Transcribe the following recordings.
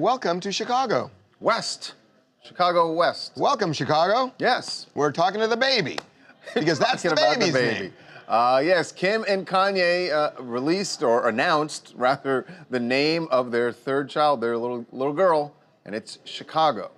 welcome to Chicago. West. Chicago West. Welcome, Chicago. Yes. We're talking to the baby, because that's the baby's name. Yes, Kim and Kanye released, or announced, rather, the name of their third child, their little girl, and it's Chicago.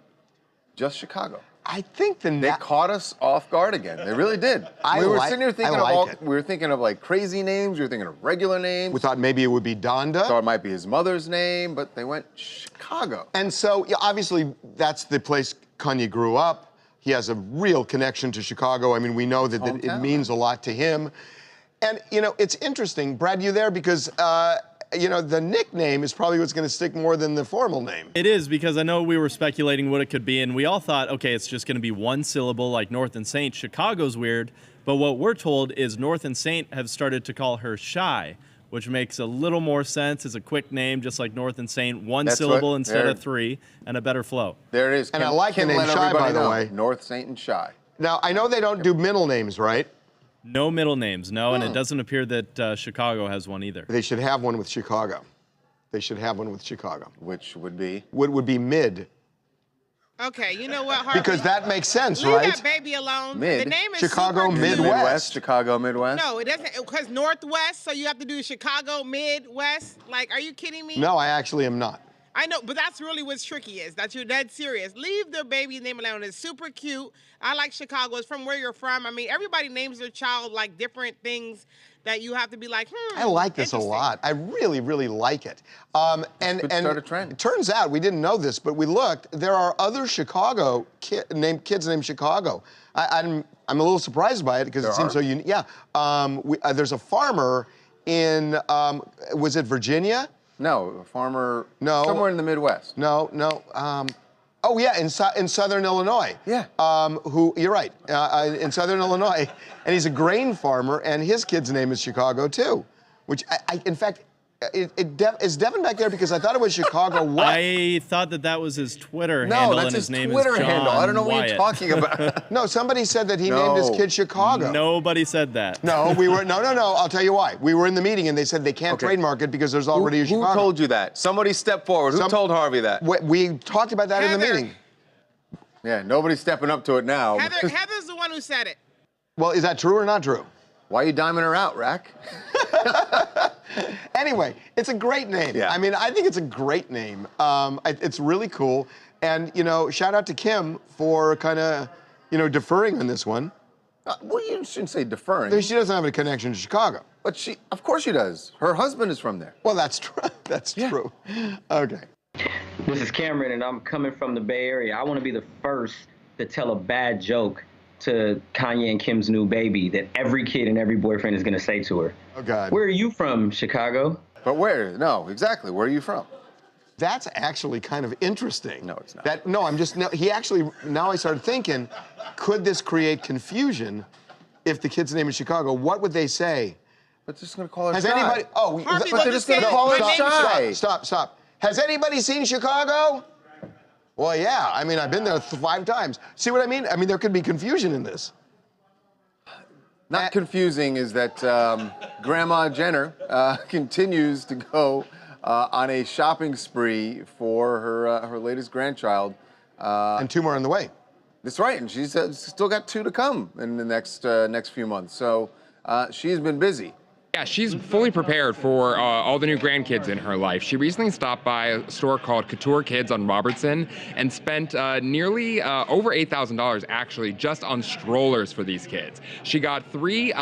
Just Chicago. I think they caught us off guard again. They really did. We were sitting here thinking we were thinking of like crazy names. We were thinking of regular names. We thought maybe it would be Donda. Thought it might be his mother's name, but they went Chicago. And so, yeah, obviously, that's the place Kanye grew up. He has a real connection to Chicago. I mean, we know that it means a lot to him. And, you know, it's interesting. Brad, you there? Because, you know, the nickname is probably what's going to stick more than the formal name. It is, because I know we were speculating what it could be, and we all thought, okay, it's just going to be one syllable like North and Saint. Chicago's weird, but what we're told is North and Saint have started to call her Shy, which makes a little more sense. It's a quick name, just like North and Saint, one syllable instead of three, and a better flow. There it is. And I like the name Shy, by the way. North, Saint, and Shy. Now, I know they don't do middle names, right? No middle names, no, and it doesn't appear that Chicago has one either. They should have one with Chicago. They should have one with Chicago. Which would be? Would be Mid. Okay, you know what, Harvey? Because that makes sense, Leave right? that baby alone. Mid. The name is Chicago super Midwest. Midwest. Chicago Midwest. No, it doesn't, because Northwest, so you have to do Chicago Midwest. Like, are you kidding me? No, I actually am not. I know, but that's really what's tricky is that you're dead serious. Leave their baby name alone. It's super cute. I like Chicago. It's from where you're from. I mean, everybody names their child like different things that you have to be like, I like this a lot. I really, really like it. Could start a trend. It turns out, we didn't know this, but we looked, there are other Chicago kids named Chicago. I'm a little surprised by it because it seems so unique. Yeah, there's a farmer in, was it Virginia? No, a farmer. No. Somewhere in the Midwest. No. Oh yeah, in Southern Illinois. Yeah. You're right, in Southern Illinois, and he's a grain farmer, and his kid's name is Chicago too, which in fact, is Devin back there? Because I thought it was Chicago what? I thought that was his Twitter handle, and his name is John handle. I don't know what Wyatt. you're talking about. No, somebody said that he named his kid Chicago. Nobody said that. No, we were, no, I'll tell you why. We were in the meeting and they said they can't trademark it because there's already a Chicago. Who told you that? Somebody step forward. Who told Harvey that? We talked about that in the meeting. Yeah, nobody's stepping up to it now. Heather's the one who said it. Well, is that true or not true? Why are you diming her out, Rack? Anyway, it's a great name. Yeah. I mean, I think it's a great name. It's really cool. And, you know, shout out to Kim for kind of, you know, deferring on this one. Well, you shouldn't say deferring. She doesn't have a connection to Chicago. But of course she does. Her husband is from there. Well, that's true. That's true. Okay. This is Cameron, and I'm coming from the Bay Area. I want to be the first to tell a bad joke to Kanye and Kim's new baby that every kid and every boyfriend is going to say to her. Oh, God. Where are you from, Chicago? But where? No, exactly. Where are you from? That's actually kind of interesting. No, it's not. Now I started thinking, could this create confusion if the kid's name is Chicago? What would they say? But they're just going to call her Has Shy. anybody, Harvey, but they're just going to call her Shy. Stop. Has anybody seen Chicago? Well, yeah. I mean, I've been there 5 times. See what I mean? I mean, there could be confusion in this. Not confusing is that Grandma Jenner continues to go on a shopping spree for her latest grandchild. And 2 more on the way. That's right, and she's still got 2 to come in the next few months. So she's been busy. Yeah, she's fully prepared for all the new grandkids in her life. She recently stopped by a store called Couture Kids on Robertson and spent nearly over $8,000 actually just on strollers for these kids. She got 3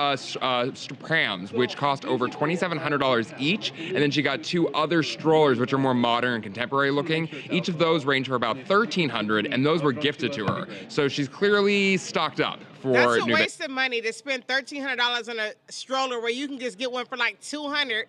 prams, which cost over $2,700 each, and then she got 2 other strollers, which are more modern and contemporary looking. Each of those range for about $1,300, and those were gifted to her. So she's clearly stocked up. That's a waste of money to spend $1,300 on a stroller where you can just get one for like $200.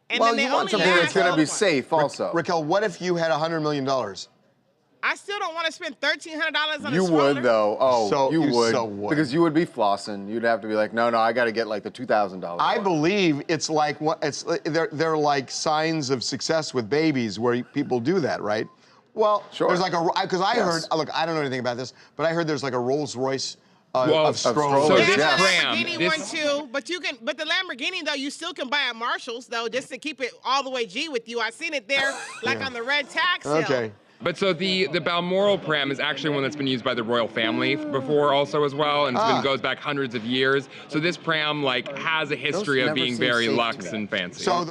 And well, then they you want something that's going to be safe also. Raquel, what if you had $100 million? I still don't want to spend $1,300 on a stroller. You would, though. Oh, you would. So would. Because you would be flossing. You'd have to be like, no, I got to get like the $2,000. I believe it's like, they're like signs of success with babies where people do that, right? Well, sure. There's like because I heard, look, I don't know anything about this, but I heard there's like a Rolls-Royce of strollers. So They this have a pram, Lamborghini one too, but the Lamborghini though, you still can buy at Marshall's though, just to keep it all the way G with you. I seen it there, like on the red tax sale. Okay. But so the Balmoral pram is actually one that's been used by the royal family before also as well, and goes back hundreds of years. So this pram like has a history of being very luxe and fancy. So